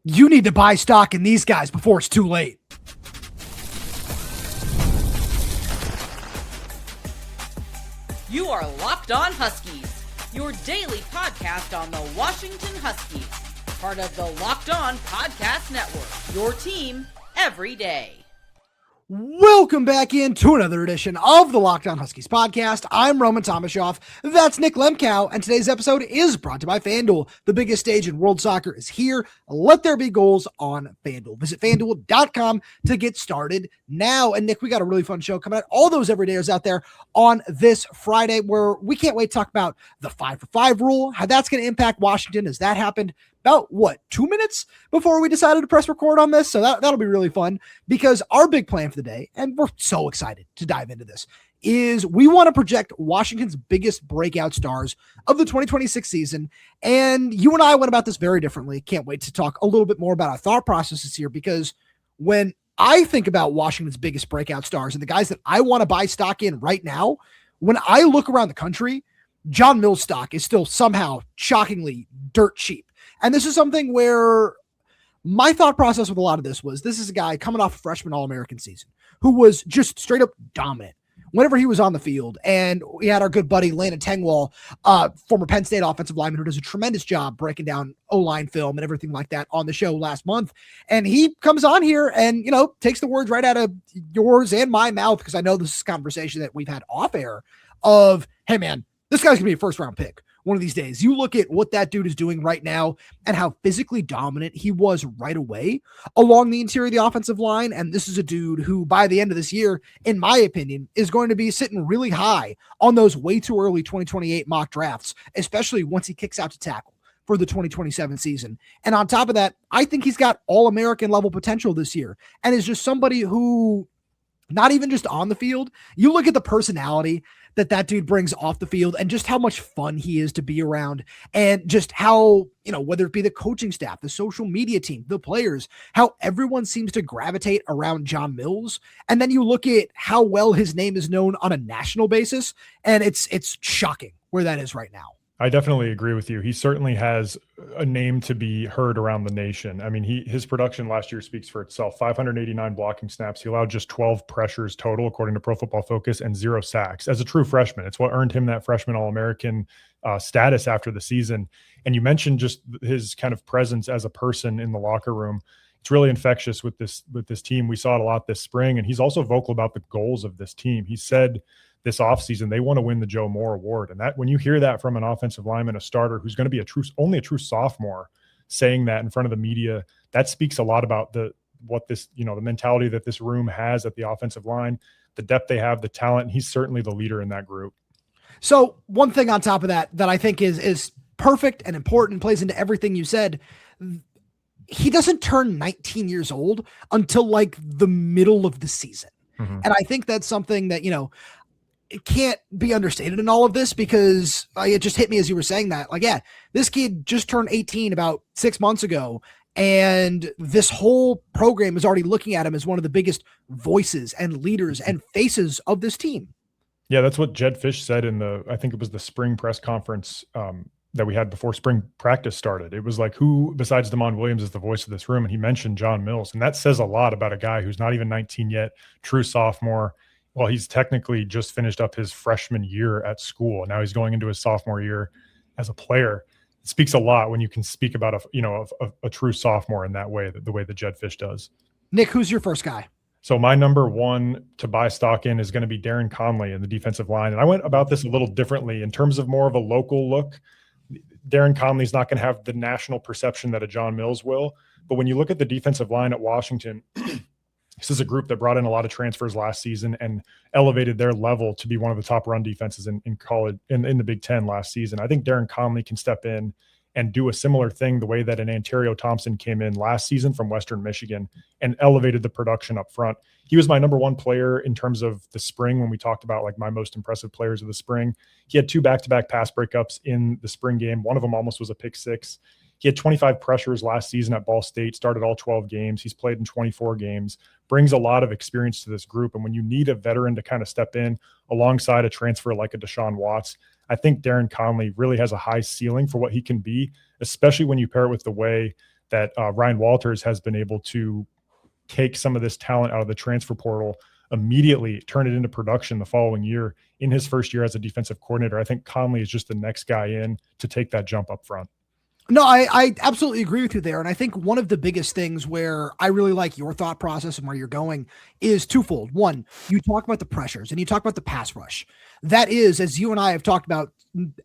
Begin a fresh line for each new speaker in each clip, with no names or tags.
You need to buy stock in these guys before it's too late.
You are Locked On Huskies, your daily podcast on the Washington Huskies, part of the Locked On Podcast Network, your team every day.
Welcome back into another edition of the Locked On Huskies podcast. I'm Roman Tomashoff. That's Nick Lemkau, and today's episode is brought to you by FanDuel. The biggest stage in world soccer is here. Let there be goals on FanDuel. Visit FanDuel.com to get started now. And Nick, we got a really fun show coming out. All those everydayers out there on this Friday, where we can't wait to talk about the 5-for-5 rule, how that's going to impact Washington as that happened about 2 minutes before we decided to press record on this. So that'll be really fun, because our big plan for the day, and we're so excited to dive into this, is we want to project Washington's biggest breakout stars of the 2026 season. And you and I went about this very differently. Can't wait to talk a little bit more about our thought processes here, because when I think about Washington's biggest breakout stars and the guys that I want to buy stock in right now, when I look around the country, John Mills stock is still somehow shockingly dirt cheap. And this is something where my thought process with a lot of this was, this is a guy coming off a freshman All-American season who was just straight up dominant whenever he was on the field. And we had our good buddy Landen Hatchett, former Penn State offensive lineman, who does a tremendous job breaking down O-line film and everything like that on the show last month. And he comes on here and, takes the words right out of yours and my mouth, because I know this is a conversation that we've had off air of, hey man, this guy's gonna be a first round pick one of these days. You look at what that dude is doing right now and how physically dominant he was right away along the interior of the offensive line. And this is a dude who, by the end of this year, in my opinion, is going to be sitting really high on those way too early 2028 mock drafts, especially once he kicks out to tackle for the 2027 season. And on top of that, I think he's got All-American level potential this year, and is just somebody who, not even just on the field, you look at the personality that dude brings off the field and just how much fun he is to be around, and just how, whether it be the coaching staff, the social media team, the players, how everyone seems to gravitate around John Mills. And then you look at how well his name is known on a national basis, and it's shocking where that is right now.
I definitely agree with you. He certainly has a name to be heard around the nation. I mean, his production last year speaks for itself. 589 blocking snaps. He allowed just 12 pressures total, according to Pro Football Focus, and 0 sacks as a true freshman. It's what earned him that freshman All-American status after the season. And you mentioned just his kind of presence as a person in the locker room. It's really infectious with this team. We saw it a lot this spring, and he's also vocal about the goals of this team. He said this offseason they want to win the Joe Moore Award. And that, when you hear that from an offensive lineman, a starter who's going to be only a true sophomore, saying that in front of the media, that speaks a lot about the mentality that this room has at the offensive line, the depth they have, the talent. And he's certainly the leader in that group.
So one thing on top of that I think is perfect and important, plays into everything you said. He doesn't turn 19 years old until like the middle of the season. Mm-hmm. And I think that's something that, it can't be understated in all of this, because it just hit me as you were saying that. Like, yeah, this kid just turned 18 about 6 months ago, and this whole program is already looking at him as one of the biggest voices and leaders and faces of this team.
Yeah, that's what Jedd Fisch said in I think it was the spring press conference that we had before spring practice started. It was like, who besides Damon Williams is the voice of this room? And he mentioned John Mills. And that says a lot about a guy who's not even 19 yet, true sophomore. Well, he's technically just finished up his freshman year at school. Now he's going into his sophomore year as a player. It speaks a lot when you can speak about a true sophomore in that way, the way that Jedd Fisch does.
Nick, who's your first guy?
So my number one to buy stock in is going to be Darin Conley in the defensive line. And I went about this a little differently in terms of more of a local look. Darin Conley's not going to have the national perception that a John Mills will. But when you look at the defensive line at Washington, this is a group that brought in a lot of transfers last season and elevated their level to be one of the top run defenses in college in the Big Ten last season. I think Darin Conley can step in and do a similar thing the way that an Ontario Thompson came in last season from Western Michigan and elevated the production up front. He was my number one player in terms of the spring when we talked about like my most impressive players of the spring. He had 2 back-to-back pass breakups in the spring game. One of them almost was a pick six. He had 25 pressures last season at Ball State, started all 12 games. He's played in 24 games, brings a lot of experience to this group. And when you need a veteran to kind of step in alongside a transfer like a Deshaun Watts, I think Darin Conley really has a high ceiling for what he can be, especially when you pair it with the way that Ryan Walters has been able to take some of this talent out of the transfer portal, immediately turn it into production the following year in his first year as a defensive coordinator. I think Conley is just the next guy in to take that jump up front.
No, I absolutely agree with you there. And I think one of the biggest things where I really like your thought process and where you're going is twofold. One, you talk about the pressures and you talk about the pass rush. That is, as you and I have talked about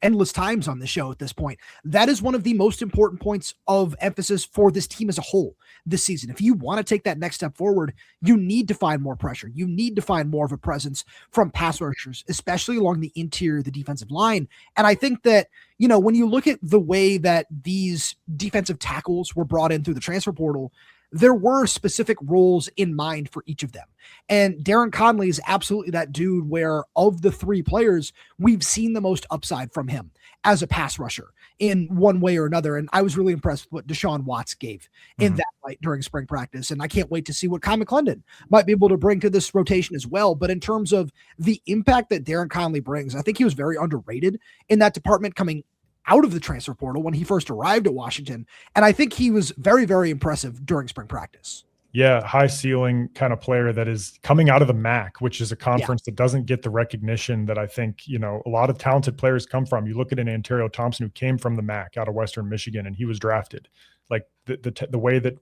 endless times on the show at this point, that is one of the most important points of emphasis for this team as a whole this season. If you want to take that next step forward, you need to find more pressure. You need to find more of a presence from pass rushers, especially along the interior of the defensive line. And I think that, you know, when you look at the way that these defensive tackles were brought in through the transfer portal, there were specific roles in mind for each of them. And Darin Conley is absolutely that dude where of the three players, we've seen the most upside from him as a pass rusher in one way or another. And I was really impressed with what Deshaun Watts gave in that light during spring practice. And I can't wait to see what Kai McClendon might be able to bring to this rotation as well. But in terms of the impact that Darin Conley brings, I think he was very underrated in that department coming out of the transfer portal when he first arrived at Washington. And I think he was very, very impressive during spring practice.
Yeah, high ceiling kind of player that is coming out of the MAC, which is a conference that doesn't get the recognition that I think, you know, a lot of talented players come from. You look at an Ontario Thompson who came from the MAC out of Western Michigan, and he was drafted. Like the way that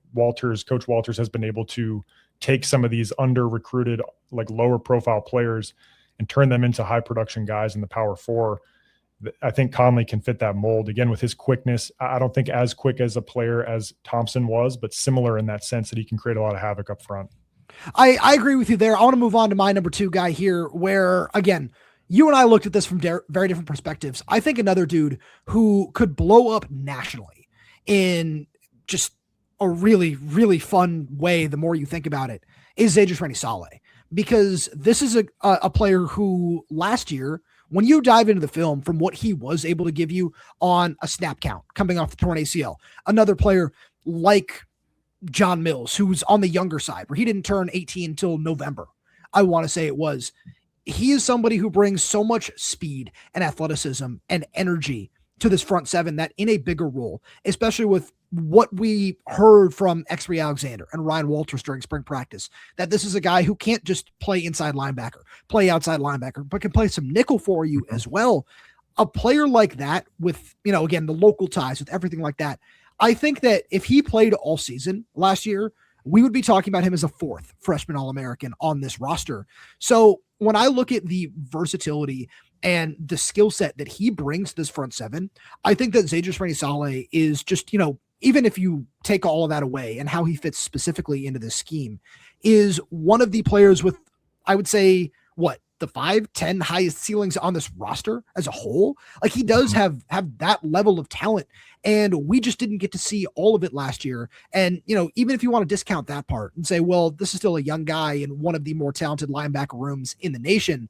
Coach Walters has been able to take some of these under recruited, like lower profile players and turn them into high production guys in the Power Four. I think Conley can fit that mold again with his quickness. I don't think as quick as a player as Thompson was, but similar in that sense that he can create a lot of havoc up front.
I agree with you there. I want to move on to my number two guy here, where again, you and I looked at this from very different perspectives. I think another dude who could blow up nationally in just a really, really fun way, the more you think about it, is Zaydrius Rainey-Sale, because this is a player who last year, when you dive into the film from what he was able to give you on a snap count coming off the torn ACL, another player like John Mills, who's on the younger side, where he didn't turn 18 until November, I want to say it was. He is somebody who brings so much speed and athleticism and energy to this front seven that in a bigger role, especially with what we heard from Xe'ree Alexander and Ryan Walters during spring practice, that this is a guy who can't just play inside linebacker, play outside linebacker, but can play some nickel for you as well. A player like that with, you know, again, the local ties, with everything like that, I think that if he played all season last year, we would be talking about him as a fourth freshman All-American on this roster. So when I look at the versatility and the skill set that he brings to this front seven, I think that Zaydrius Rainey-Sale is just, you know, even if you take all of that away and how he fits specifically into this scheme, is one of the players with, I would say, the 5-10 highest ceilings on this roster as a whole. Like, he does have that level of talent, and we just didn't get to see all of it last year. And, you know, even if you want to discount that part and say, well, this is still a young guy in one of the more talented linebacker rooms in the nation,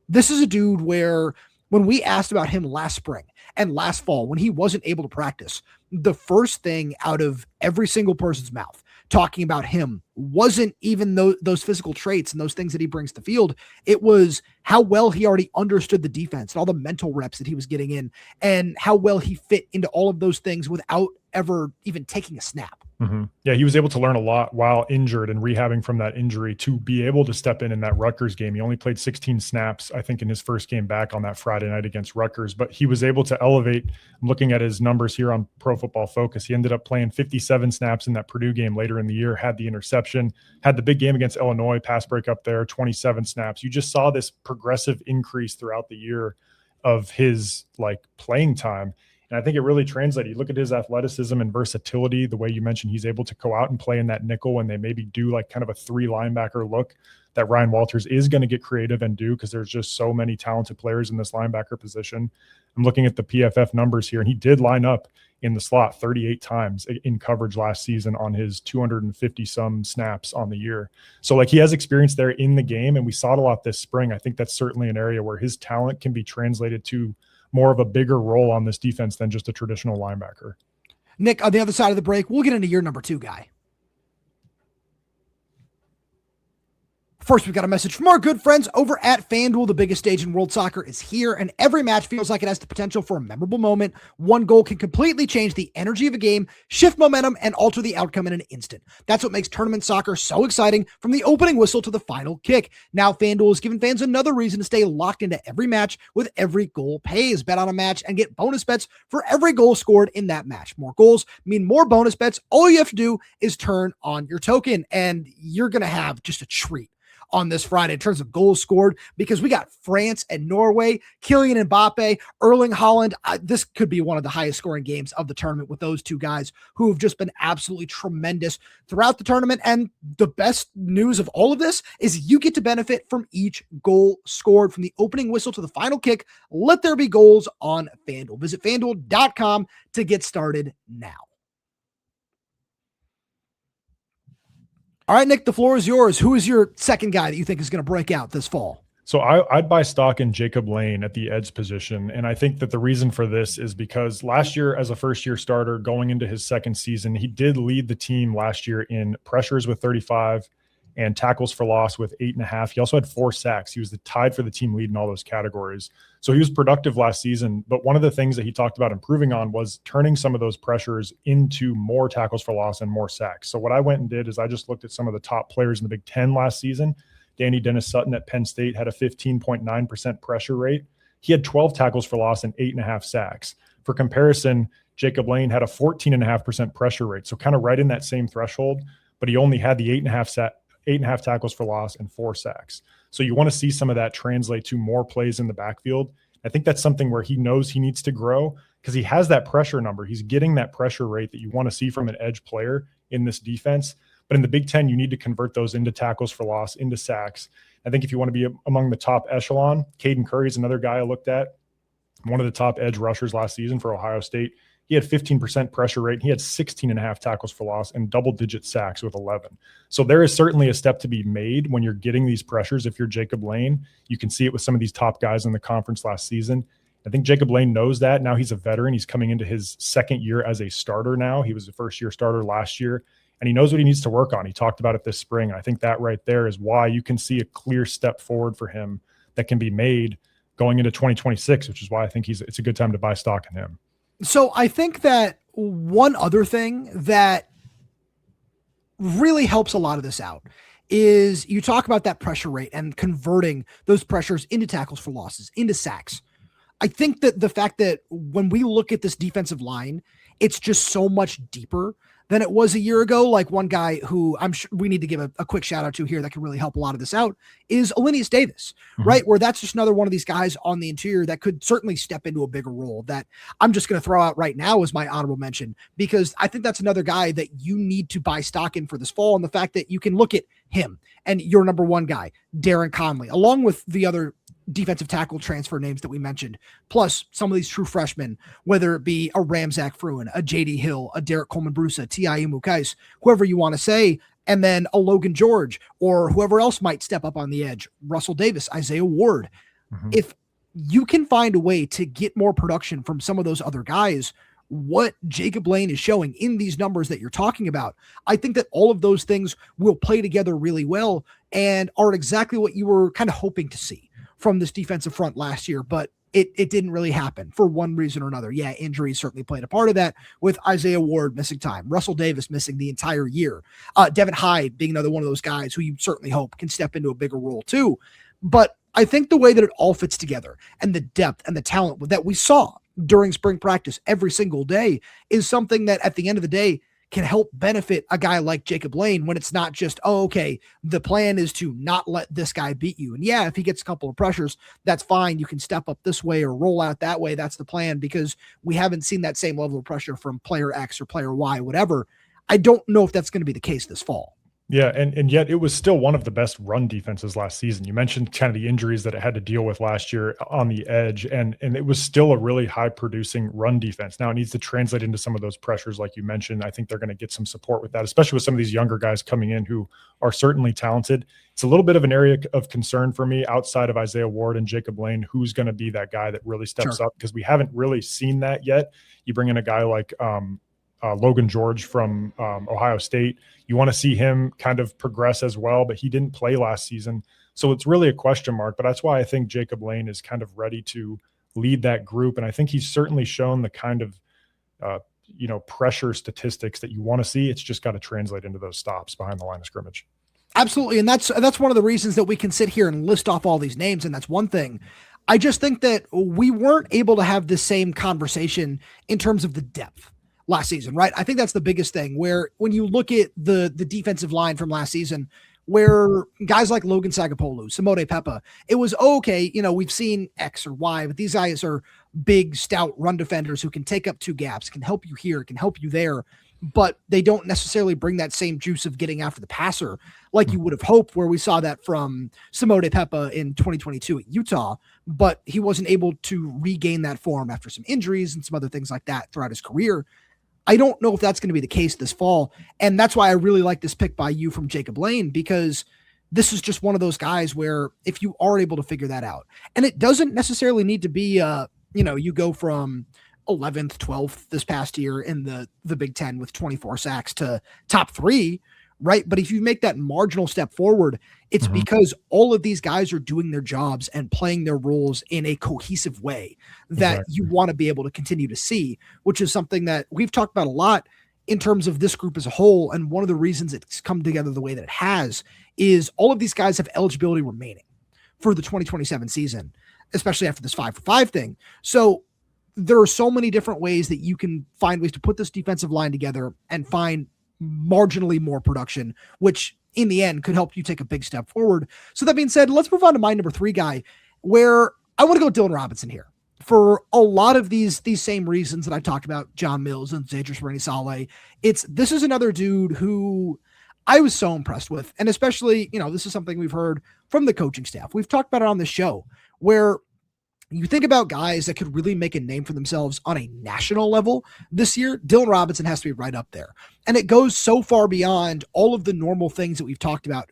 this is a dude where when we asked about him last spring and last fall, when he wasn't able to practice, the first thing out of every single person's mouth talking about him wasn't even those physical traits and those things that he brings to the field. It was how well he already understood the defense and all the mental reps that he was getting in, and how well he fit into all of those things without ever even taking a snap.
Mm-hmm. Yeah, he was able to learn a lot while injured and rehabbing from that injury to be able to step in that Rutgers game. He only played 16 snaps, I think, in his first game back on that Friday night against Rutgers, but he was able to elevate. I'm looking at his numbers here on Pro Football Focus. He ended up playing 57 snaps in that Purdue game later in the year, had the interception, had the big game against Illinois, pass break up there, 27 snaps. You just saw this progressive increase throughout the year of his playing time. And I think it really translated. You look at his athleticism and versatility, the way you mentioned he's able to go out and play in that nickel when they maybe do kind of a 3 linebacker look that Ryan Walters is going to get creative and do, because there's just so many talented players in this linebacker position. I'm looking at the PFF numbers here, and he did line up in the slot 38 times in coverage last season on his 250 some snaps on the year. So he has experience there in the game, and we saw it a lot this spring. I think that's certainly an area where his talent can be translated to more of a bigger role on this defense than just a traditional linebacker.
Nick, on the other side of the break, we'll get into your number 2 guy. First, we've got a message from our good friends over at FanDuel. The biggest stage in world soccer is here, and every match feels like it has the potential for a memorable moment. One goal can completely change the energy of a game, shift momentum, and alter the outcome in an instant. That's what makes tournament soccer so exciting, from the opening whistle to the final kick. Now, FanDuel has given fans another reason to stay locked into every match with every goal pays. Bet on a match and get bonus bets for every goal scored in that match. More goals mean more bonus bets. All you have to do is turn on your token, and you're going to have just a treat on this Friday in terms of goals scored, because we got France and Norway, Kylian Mbappe, Erling Haaland. This could be one of the highest scoring games of the tournament with those two guys who have just been absolutely tremendous throughout the tournament. And the best news of all of this is you get to benefit from each goal scored from the opening whistle to the final kick. Let there be goals on FanDuel. Visit FanDuel.com to get started now. All right, Nick, the floor is yours. Who is your second guy that you think is going to break out this fall?
So I'd buy stock in Jacob Lane at the edge position. And I think that the reason for this is because last year, as a first-year starter going into his second season, he did lead the team last year in pressures with 35 and tackles for loss with 8.5. He also had 4 sacks. He was tied for the team lead in all those categories. So he was productive last season. But one of the things that he talked about improving on was turning some of those pressures into more tackles for loss and more sacks. So what I went and did is I just looked at some of the top players in the Big Ten last season. Danny Dennis-Sutton at Penn State had a 15.9% pressure rate. He had 12 tackles for loss and 8.5 sacks. For comparison, Jacob Lane had a 14.5% pressure rate. So kind of right in that same threshold, but he only had the 8.5 tackles for loss and 4 sacks. So you want to see some of that translate to more plays in the backfield. I think that's something where he knows he needs to grow because he has that pressure number. He's getting that pressure rate that you want to see from an edge player in this defense. But in the Big Ten, you need to convert those into tackles for loss, into sacks. I think if you want to be among the top echelon, Caden Curry is another guy I looked at, one of the top edge rushers last season for Ohio State. He had 15% pressure rate. He had 16.5 tackles for loss and double-digit sacks with 11. So there is certainly a step to be made when you're getting these pressures. If you're Jacob Lane, you can see it with some of these top guys in the conference last season. I think Jacob Lane knows that. Now he's a veteran. He's coming into his second year as a starter now. He was a first-year starter last year, and he knows what he needs to work on. He talked about it this spring. I think that right there is why you can see a clear step forward for him that can be made going into 2026, which is why I think it's a good time to buy stock in him.
So I think that one other thing that really helps a lot of this out is you talk about that pressure rate and converting those pressures into tackles for losses, into sacks. I think that the fact that when we look at this defensive line, it's just so much deeper than it was a year ago. Like one guy who I'm sure we need to give a quick shout out to here that can really help a lot of this out is Alinius Davis, right? Where that's just another one of these guys on the interior that could certainly step into a bigger role that I'm just going to throw out right now as my honorable mention, because I think that's another guy that you need to buy stock in for this fall. And the fact that you can look at him and your number one guy, Darin Conley, along with the other defensive tackle transfer names that we mentioned, plus some of these true freshmen, whether it be a Ramzak Fruin, a JD Hill, a Derek Coleman-Brusa, T.I. Mukais, whoever you want to say, and then a Logan George or whoever else might step up on the edge, Russell Davis, Isaiah Ward. If you can find a way to get more production from some of those other guys, what Jacob Lane is showing in these numbers that you're talking about, I think that all of those things will play together really well and are exactly what you were kind of hoping to see from this defensive front last year, but it didn't really happen for one reason or another. Yeah, injuries certainly played a part of that, with Isaiah Ward missing time, Russell Davis missing the entire year, Devin Hyde being another one of those guys who you certainly hope can step into a bigger role too. But I think the way that it all fits together and the depth and the talent that we saw during spring practice every single day is something that at the end of the day can help benefit a guy like Jacob Lane when it's not just, oh, okay, the plan is to not let this guy beat you. And yeah, if he gets a couple of pressures, that's fine. You can step up this way or roll out that way. That's the plan, because we haven't seen that same level of pressure from player X or player Y, whatever. I don't know if that's going to be the case this fall.
Yeah, and yet it was still one of the best run defenses last season. You mentioned kind of the injuries that it had to deal with last year on the edge, and it was still a really high-producing run defense. Now it needs to translate into some of those pressures like you mentioned. I think they're going to get some support with that, especially with some of these younger guys coming in who are certainly talented. It's a little bit of an area of concern for me outside of Isaiah Ward and Jacob Lane, who's going to be that guy that really steps up, because we haven't really seen that yet. You bring in a guy like Logan George from Ohio State. You want to see him kind of progress as well, but he didn't play last season. So it's really a question mark, but that's why I think Jacob Lane is kind of ready to lead that group. And I think he's certainly shown the kind of, pressure statistics that you want to see. It's just got to translate into those stops behind the line of scrimmage.
Absolutely. And that's one of the reasons that we can sit here and list off all these names. And that's one thing. I just think that we weren't able to have the same conversation in terms of the depth last season, right? I think that's the biggest thing, where when you look at the defensive line from last season, where guys like Logan Sagapolu, Simone Pepa, it was okay. We've seen X or Y, but these guys are big, stout run defenders who can take up two gaps, can help you here, can help you there, but they don't necessarily bring that same juice of getting after the passer like you would have hoped, where we saw that from Simone Pepa in 2022 at Utah, but he wasn't able to regain that form after some injuries and some other things like that throughout his career. I don't know if that's going to be the case this fall. And that's why I really like this pick by you from Jacob Lane, because this is just one of those guys where if you are able to figure that out, and it doesn't necessarily need to be, you go from 11th, 12th this past year in the Big Ten with 24 sacks to top 3, right? But if you make that marginal step forward, it's because all of these guys are doing their jobs and playing their roles in a cohesive way that you want to be able to continue to see, which is something that we've talked about a lot in terms of this group as a whole. And one of the reasons it's come together the way that it has is all of these guys have eligibility remaining for the 2027 season, especially after this 5-for-5 thing. So there are so many different ways that you can find ways to put this defensive line together and find marginally more production, which in the end could help you take a big step forward. So that being said, let's move on to my number 3 guy, where I want to go Dylan Robinson here for a lot of these same reasons that I talked about John Mills and Zaydrius Rainey-Sale. This is another dude who I was so impressed with. And especially, this is something we've heard from the coaching staff. We've talked about it on the show, where you think about guys that could really make a name for themselves on a national level this year, Dylan Robinson has to be right up there. And it goes so far beyond all of the normal things that we've talked about.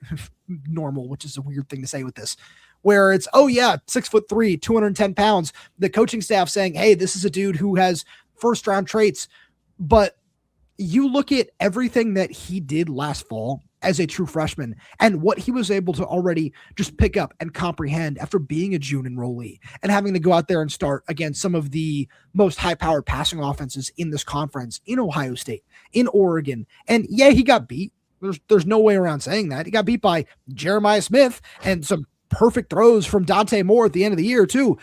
Normal, which is a weird thing to say with this, where it's, 6'3", 210 pounds. The coaching staff saying, hey, this is a dude who has first round traits. But you look at everything that he did last fall as a true freshman and what he was able to already just pick up and comprehend after being a June enrollee and having to go out there and start against some of the most high-powered passing offenses in this conference, in Ohio State, in Oregon. And yeah, he got beat. There's no way around saying that. He got beat by Jeremiah Smith and some perfect throws from Dante Moore at the end of the year too.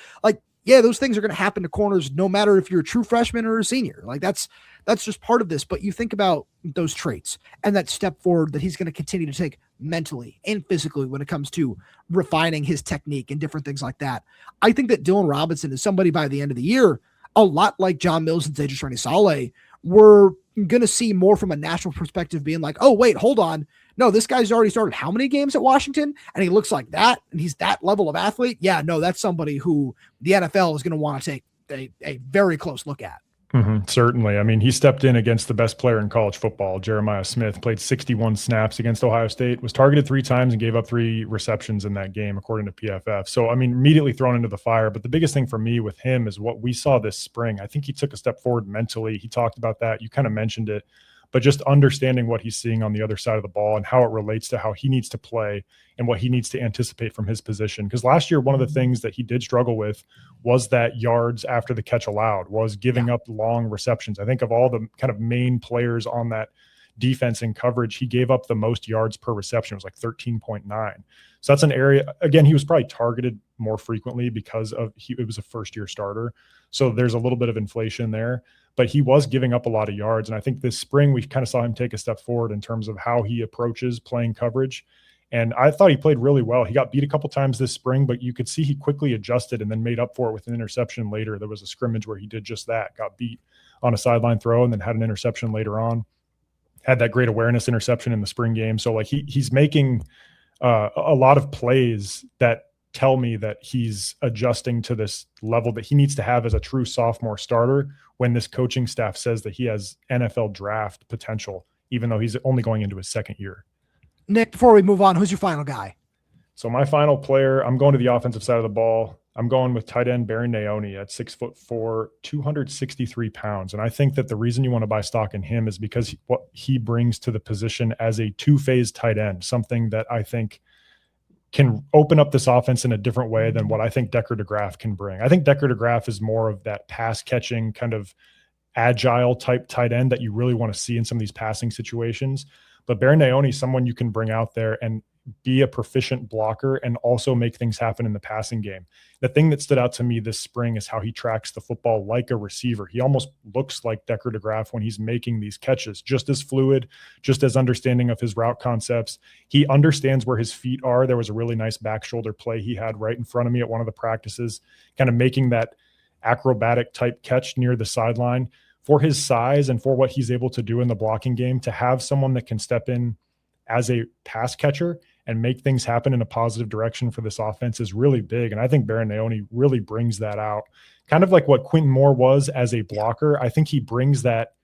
Those things are going to happen to corners no matter if you're a true freshman or a senior. That's just part of this. But you think about those traits and that step forward that he's going to continue to take mentally and physically when it comes to refining his technique and different things like that. I think that Dylan Robinson is somebody by the end of the year, a lot like John Mills and Zaydrius Rainey-Sale, we're going to see more from a national perspective being like, oh, wait, hold on. No, this guy's already started how many games at Washington? And he looks like that. And he's that level of athlete. Yeah, no, that's somebody who the NFL is going to want to take a very close look at.
Certainly. I mean, he stepped in against the best player in college football, Jeremiah Smith, played 61 snaps against Ohio State, was targeted 3 times and gave up 3 receptions in that game, according to PFF. So, I mean, immediately thrown into the fire. But the biggest thing for me with him is what we saw this spring. I think he took a step forward mentally. He talked about that. You kind of mentioned it. But just understanding what he's seeing on the other side of the ball and how it relates to how he needs to play and what he needs to anticipate from his position. Because last year, one of the things that he did struggle with was that yards after the catch allowed, was giving up long receptions. I think of all the kind of main players on that defense in coverage, he gave up the most yards per reception. It was like 13.9. So that's an area, again, he was probably targeted more frequently because it was a first-year starter. So there's a little bit of inflation there. But he was giving up a lot of yards. And I think this spring, we kind of saw him take a step forward in terms of how he approaches playing coverage. And I thought he played really well. He got beat a couple times this spring, but you could see he quickly adjusted and then made up for it with an interception later. There was a scrimmage where he did just that, got beat on a sideline throw and then had an interception later on. Had that great awareness interception in the spring game. So he's making a lot of plays that tell me that he's adjusting to this level that he needs to have as a true sophomore starter when this coaching staff says that he has NFL draft potential, even though he's only going into his second year.
Nick, before we move on, who's your final guy?
So my final player, I'm going to the offensive side of the ball. I'm going with tight end Baron Naone at 6'4", 263 pounds. And I think that the reason you want to buy stock in him is because what he brings to the position as a two-phase tight end, something that I think can open up this offense in a different way than what I think Decker DeGraff can bring. I think Decker DeGraff is more of that pass catching kind of agile type tight end that you really want to see in some of these passing situations. But Baron Naone is someone you can bring out there and be a proficient blocker and also make things happen in the passing game. The thing that stood out to me this spring is how he tracks the football like a receiver. He almost looks like Decker DeGraff when he's making these catches, just as fluid, just as understanding of his route concepts. He understands where his feet are. There was a really nice back shoulder play he had right in front of me at one of the practices, kind of making that acrobatic type catch near the sideline. For his size and for what he's able to do in the blocking game, to have someone that can step in as a pass catcher and make things happen in a positive direction for this offense is really big. And I think Baron Naone really brings that out, kind of like what Quentin Moore was as a blocker. I think he brings that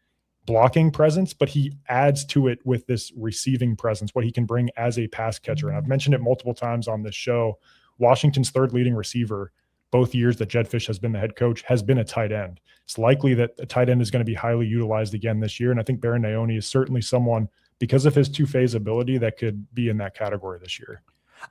blocking presence, but he adds to it with this receiving presence, what he can bring as a pass catcher. And I've mentioned it multiple times on this show. Washington's third leading receiver, both years that Jedd Fisch has been the head coach, has been a tight end. It's likely that a tight end is going to be highly utilized again this year. And I think Baron Naone is certainly someone, because of his two-phase ability, that could be in that category this year.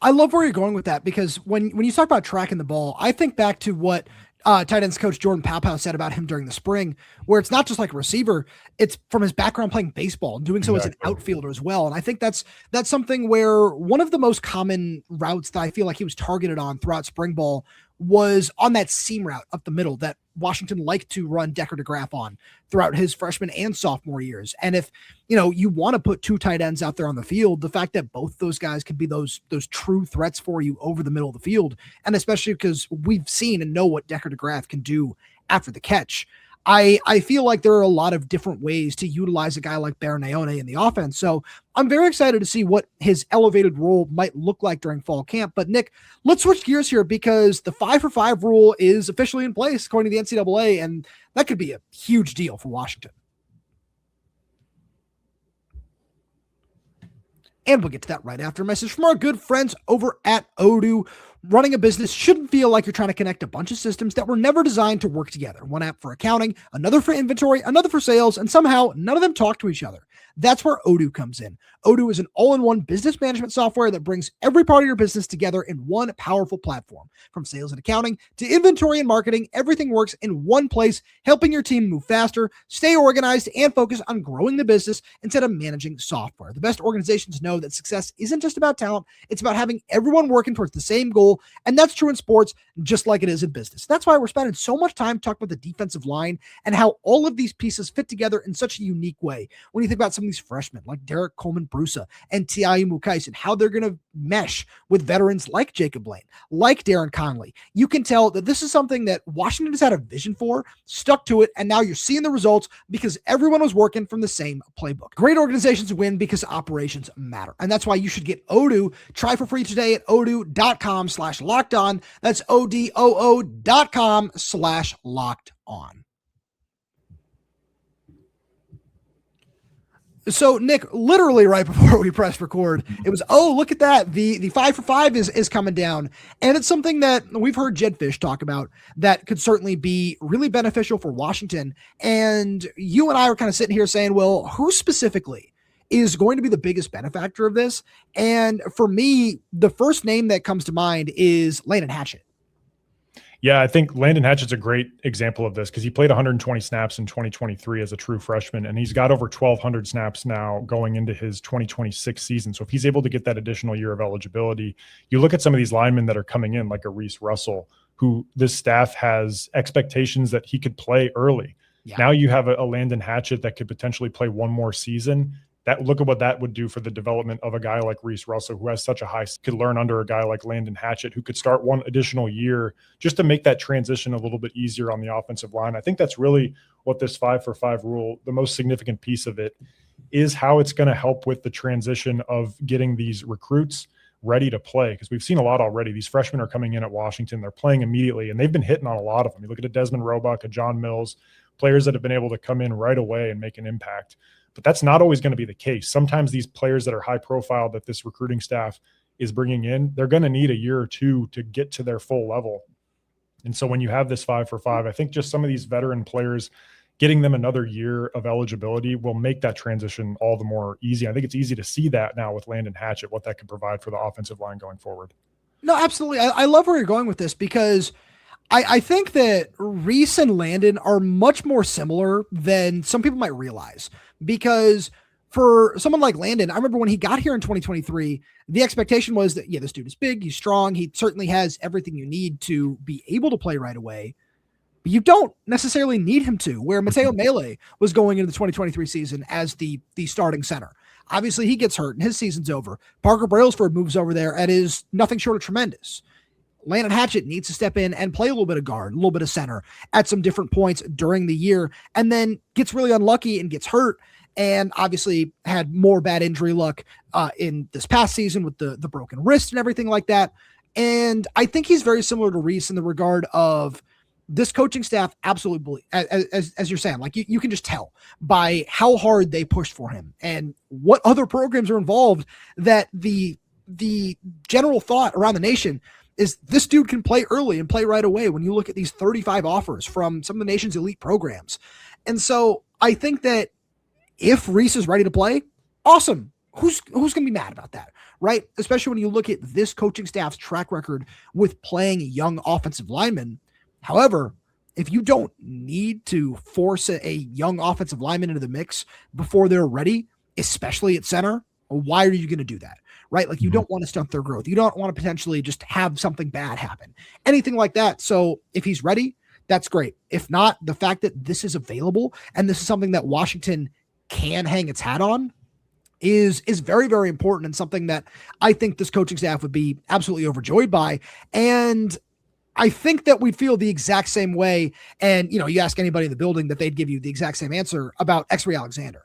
I love where you're going with that, because when you talk about tracking the ball, I think back to what tight ends coach Jordan Paopao said about him during the spring, where it's not just like a receiver, it's from his background playing baseball and doing so as an outfielder as well. And I think that's something where one of the most common routes that I feel like he was targeted on throughout spring ball was on that seam route up the middle that Washington liked to run Decker DeGraff on throughout his freshman and sophomore years. And if, you want to put two tight ends out there on the field, the fact that both those guys can be those true threats for you over the middle of the field, and especially because we've seen and know what Decker DeGraff can do after the catch, I feel like there are a lot of different ways to utilize a guy like Baron Naone in the offense. So I'm very excited to see what his elevated role might look like during fall camp. But Nick, let's switch gears here, because the 5-for-5 rule is officially in place according to the NCAA, and that could be a huge deal for Washington. And we'll get to that right after a message from our good friends over at Odoo. Running a business shouldn't feel like you're trying to connect a bunch of systems that were never designed to work together. One app for accounting, another for inventory, another for sales, and somehow none of them talk to each other. That's where Odoo comes in. Odoo is an all-in-one business management software that brings every part of your business together in one powerful platform. From sales and accounting to inventory and marketing, everything works in one place, helping your team move faster, stay organized, and focus on growing the business instead of managing software. The best organizations know that success isn't just about talent, it's about having everyone working towards the same goal, and that's true in sports just like it is in business. That's why we're spending so much time talking about the defensive line and how all of these pieces fit together in such a unique way. When you think about some of these freshmen like Derek Coleman-Brusa and Tiayu Mukais and how they're going to mesh with veterans like Jacob Lane, like Darin Conley, you can tell that this is something that Washington has had a vision for, stuck to it, and now you're seeing the results because everyone was working from the same playbook. Great organizations win because operations matter, and that's why you should get Odoo. Try for free today at odoo.com/lockedon. That's odoo.com/lockedon. So Nick, literally right before we pressed record, it was, oh, look at that. The 5-for-5 is coming down. And it's something that we've heard Jedd Fisch talk about that could certainly be really beneficial for Washington. And you and I were kind of sitting here saying, well, who specifically is going to be the biggest benefactor of this? And for me, the first name that comes to mind is Landen Hatchett.
Yeah, I think Landen Hatchett's a great example of this because he played 120 snaps in 2023 as a true freshman, and he's got over 1,200 snaps now going into his 2026 season. So if he's able to get that additional year of eligibility, you look at some of these linemen that are coming in, like a Reese Russell, who this staff has expectations that he could play early. Yeah. Now you have a Landen Hatchett that could potentially play one more season. Look at what that would do for the development of a guy like Reese Russell, who has such a high, could learn under a guy like Landen Hatchett, who could start one additional year just to make that transition a little bit easier on the offensive line. I think that's really what this 5-for-5 rule, the most significant piece of it, is how it's going to help with the transition of getting these recruits ready to play. Because we've seen a lot already. These freshmen are coming in at Washington. They're playing immediately, and they've been hitting on a lot of them. You look at a Desmond Roebuck, a John Mills, players that have been able to come in right away and make an impact. But that's not always going to be the case. Sometimes these players that are high profile that this recruiting staff is bringing in, they're going to need a year or two to get to their full level. And so when you have this 5 for 5, I think just some of these veteran players, getting them another year of eligibility will make that transition all the more easy. I think it's easy to see that now with Landen Hatchett, what that could provide for the offensive line going forward.
No, absolutely. I love where you're going with this because I think that Reese and Landen are much more similar than some people might realize. Because for someone like Landen, I remember when he got here in 2023, the expectation was that, yeah, this dude is big, he's strong, he certainly has everything you need to be able to play right away. But you don't necessarily need him to, where Mateo Mele was going into the 2023 season as the starting center. Obviously, he gets hurt and his season's over. Parker Brailsford moves over there and is nothing short of tremendous. Landen Hatchett needs to step in and play a little bit of guard, a little bit of center at some different points during the year, and then gets really unlucky and gets hurt, and obviously had more bad injury luck in this past season with the broken wrist and everything like that. And I think he's very similar to Reese in the regard of this coaching staff absolutely, as you're saying, like you can just tell by how hard they pushed for him and what other programs are involved, that the general thought around the nation is this dude can play early and play right away when you look at these 35 offers from some of the nation's elite programs. And so I think that if Reese is ready to play, awesome. Who's going to be mad about that, right? Especially when you look at this coaching staff's track record with playing young offensive linemen. However, if you don't need to force a young offensive lineman into the mix before they're ready, especially at center, why are you going to do that? Right? Like you don't want to stunt their growth. You don't want to potentially just have something bad happen, anything like that. So if he's ready, that's great. If not, the fact that this is available and this is something that Washington can hang its hat on is very, very important, and something that I think this coaching staff would be absolutely overjoyed by. And I think that we'd feel the exact same way. And, you ask anybody in the building that they'd give you the exact same answer about Xe'ree Alexander.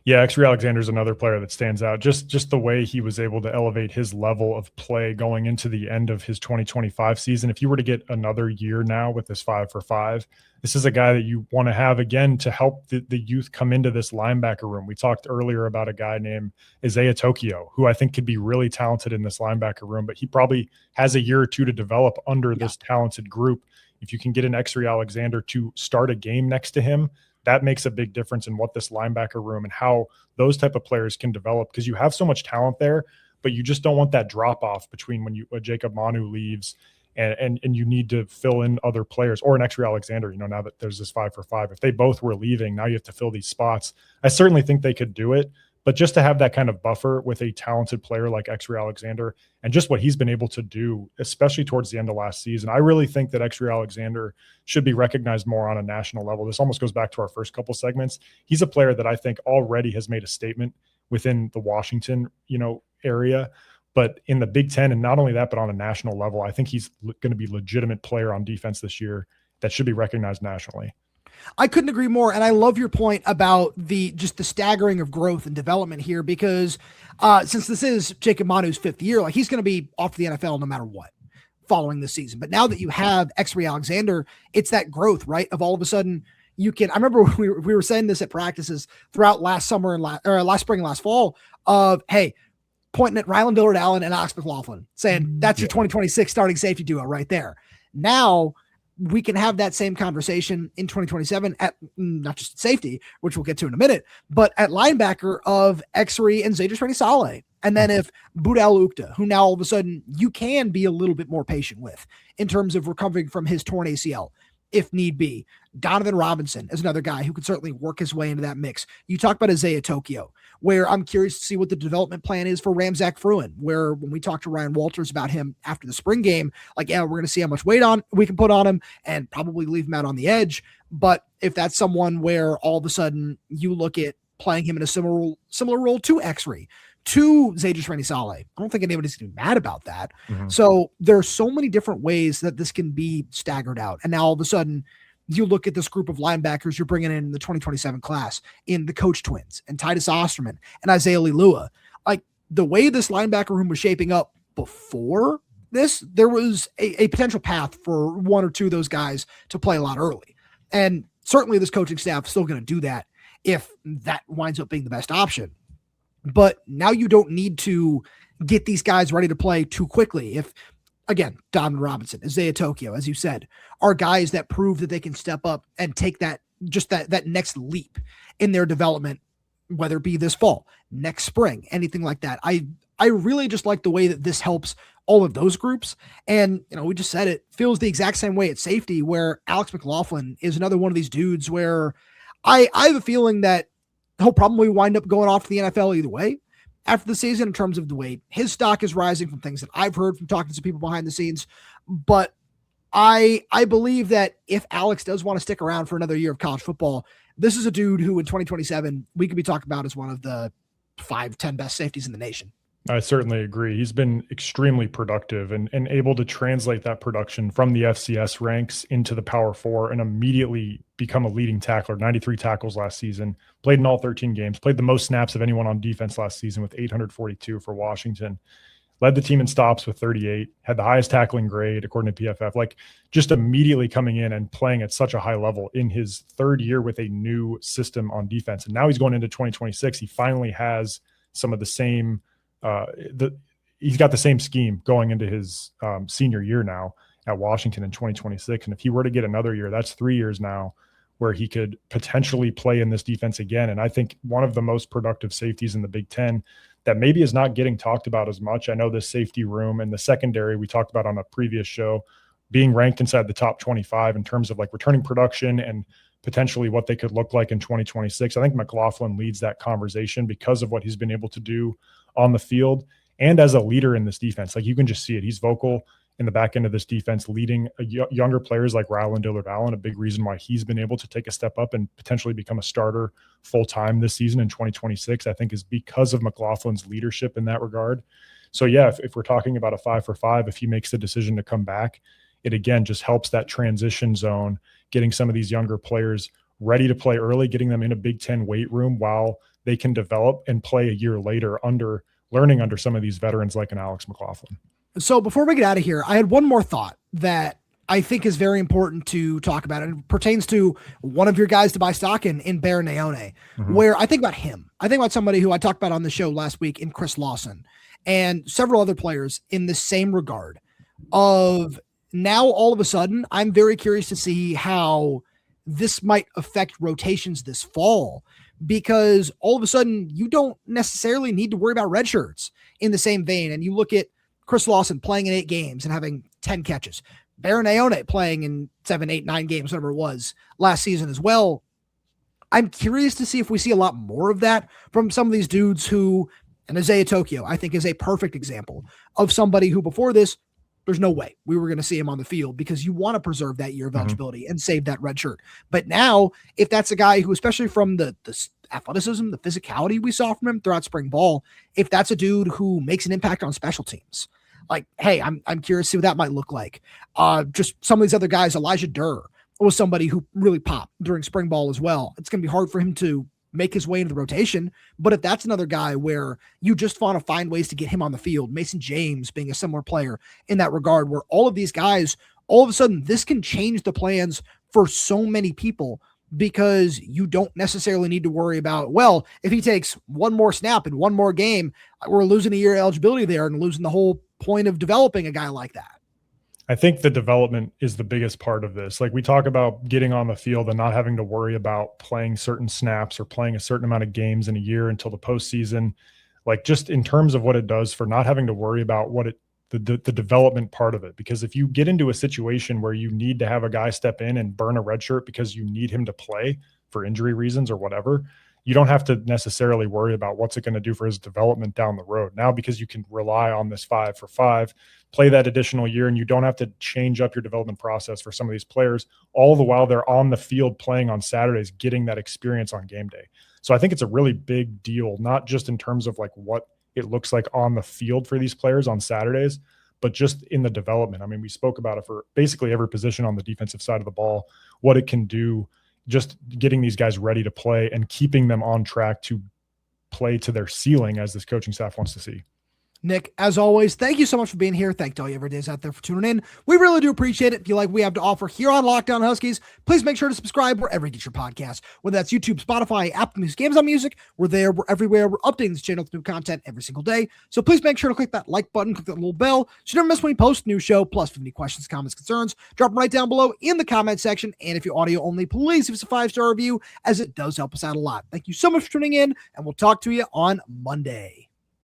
Yeah, Xe'ree Alexander is another player that stands out. Just the way he was able to elevate his level of play going into the end of his 2025 season. If you were to get another year now with this 5 for 5, this is a guy that you want to have again to help the youth come into this linebacker room. We talked earlier about a guy named Isaiah Tokyo, who I think could be really talented in this linebacker room, but he probably has a year or two to develop under this talented group. If you can get an Xe'ree Alexander to start a game next to him, that makes a big difference in what this linebacker room and how those type of players can develop, because you have so much talent there, but you just don't want that drop off between when Jacob Manu leaves and you need to fill in other players, or an Xe'ree Alexander, now that there's this 5 for 5, if they both were leaving, now you have to fill these spots. I certainly think they could do it, but just to have that kind of buffer with a talented player like Xe'ree Alexander and just what he's been able to do, especially towards the end of last season, I really think that Xe'ree Alexander should be recognized more on a national level. This almost goes back to our first couple segments. He's a player that I think already has made a statement within the Washington, area, but in the Big Ten, and not only that, but on a national level, I think he's going to be a legitimate player on defense this year that should be recognized nationally.
I couldn't agree more. And I love your point about the staggering of growth and development here, because since this is Jacob Manu's 5th year, like he's going to be off the NFL no matter what following this season. But now that you have Xe'ree Alexander, it's that growth, right? Of all of a sudden you can, I remember we were saying this at practices throughout last summer and last spring and last fall of, hey, pointing at Ryland Dillard-Allen and Alex McLaughlin saying that's your 2026 starting safety duo right there. Now we can have that same conversation in 2027 at not just safety, which we'll get to in a minute, but at linebacker of Xe'ree and Zaydrius Rainey-Sale. And then if Budal Ukta, who now all of a sudden you can be a little bit more patient with in terms of recovering from his torn ACL, if need be. Donovan Robinson is another guy who could certainly work his way into that mix. You talk about Isaiah Tokyo, where I'm curious to see what the development plan is for Ramzak Fruin, where when we talked to Ryan Walters about him after the spring game, like, yeah, we're going to see how much weight we can put on him and probably leave him out on the edge. But if that's someone where all of a sudden you look at playing him in a similar role to Xe'ree, to Zaydrius Rainey-Sale, I don't think anybody's going to be mad about that. Mm-hmm. So there are so many different ways that this can be staggered out. And now all of a sudden you look at this group of linebackers you're bringing in the 2027 class in the Coach Twins and Titus Osterman and Isaiah Leilua. Like the way this linebacker room was shaping up before this, there was a potential path for one or two of those guys to play a lot early. And certainly this coaching staff is still going to do that if that winds up being the best option. But now you don't need to get these guys ready to play too quickly. If again, Donovan Robinson, Isaiah Tokyo, as you said, are guys that prove that they can step up and take that next leap in their development, whether it be this fall, next spring, anything like that. I really just like the way that this helps all of those groups. And, we just said it feels the exact same way at safety, where Alex McLaughlin is another one of these dudes where I have a feeling that he'll probably wind up going off to the NFL either way after the season, in terms of the way his stock is rising from things that I've heard from talking to some people behind the scenes. But I believe that if Alex does want to stick around for another year of college football, this is a dude who in 2027, we could be talking about as one of the 5-10 best safeties in the nation.
I certainly agree. He's been extremely productive and able to translate that production from the FCS ranks into the Power 4 and immediately become a leading tackler. 93 tackles last season, played in all 13 games, played the most snaps of anyone on defense last season with 842 for Washington, led the team in stops with 38, had the highest tackling grade according to PFF, like just immediately coming in and playing at such a high level in his third year with a new system on defense. And now he's going into 2026. He finally has some of the same he's got the same scheme going into his senior year now at Washington in 2026. And if he were to get another year, that's 3 years now where he could potentially play in this defense again. And I think one of the most productive safeties in the Big Ten that maybe is not getting talked about as much. I know the safety room and the secondary we talked about on a previous show being ranked inside the top 25 in terms of like returning production and potentially what they could look like in 2026. I think McLaughlin leads that conversation because of what he's been able to do on the field and as a leader in this defense. Like you can just see it. He's vocal in the back end of this defense, leading younger players like Ryland Dillard-Allen. A big reason why he's been able to take a step up and potentially become a starter full-time this season in 2026, I think is because of McLaughlin's leadership in that regard. So yeah, if we're talking about a 5-for-5, if he makes the decision to come back, it again just helps that transition zone, getting some of these younger players ready to play early, getting them in a Big Ten weight room while they can develop and play a year later learning under some of these veterans like an Alex McLaughlin.
So before we get out of here, I had one more thought that I think is very important to talk about. And it pertains to one of your guys to buy stock in Baron Naone, where I think about him. I think about somebody who I talked about on the show last week in Chris Lawson and several other players in the same regard of now all of a sudden, I'm very curious to see how this might affect rotations this fall, because all of a sudden you don't necessarily need to worry about red shirts in the same vein. And you look at Chris Lawson playing in 8 games and having 10 catches, Baron Naone playing in 7, 8, 9 games, whatever it was last season as well. I'm curious to see if we see a lot more of that from some of these dudes who, and Isaiah Tokyo, I think is a perfect example of somebody who before this, there's no way we were going to see him on the field because you want to preserve that year of eligibility and save that red shirt. But now, if that's a guy who, especially from the athleticism, the physicality we saw from him throughout spring ball, if that's a dude who makes an impact on special teams, like, hey, I'm curious to see what that might look like. Just some of these other guys, Elijah Durr was somebody who really popped during spring ball as well. It's going to be hard for him to make his way into the rotation. But if that's another guy where you just want to find ways to get him on the field, Mason James being a similar player in that regard, where all of these guys, all of a sudden, this can change the plans for so many people because you don't necessarily need to worry about, well, if he takes one more snap in one more game, we're losing a year of eligibility there and losing the whole point of developing a guy like that.
I think the development is the biggest part of this. Like we talk about getting on the field and not having to worry about playing certain snaps or playing a certain amount of games in a year until the postseason. Like just in terms of what it does for not having to worry about the development part of it. Because if you get into a situation where you need to have a guy step in and burn a red shirt because you need him to play for injury reasons or whatever, you don't have to necessarily worry about what's it going to do for his development down the road. Now, because you can rely on this 5-for-5, play that additional year, and you don't have to change up your development process for some of these players, all the while they're on the field playing on Saturdays, getting that experience on game day. So I think it's a really big deal, not just in terms of like what it looks like on the field for these players on Saturdays, but just in the development. I mean, we spoke about it for basically every position on the defensive side of the ball, what it can do, just getting these guys ready to play and keeping them on track to play to their ceiling as this coaching staff wants to see.
Nick, as always, thank you so much for being here. Thank to all you everyday's out there for tuning in. We really do appreciate it. If you like what we have to offer here on Locked On Huskies, please make sure to subscribe wherever you get your podcast, whether that's YouTube, Spotify, Apple Music, Amazon Music. We're there. We're everywhere. We're updating this channel with new content every single day. So please make sure to click that like button, click that little bell, so you never miss when we post a new show. Plus, if you have any questions, comments, concerns, drop them right down below in the comment section. And if you're audio only, please give us a 5-star review, as it does help us out a lot. Thank you so much for tuning in, and we'll talk to you on Monday.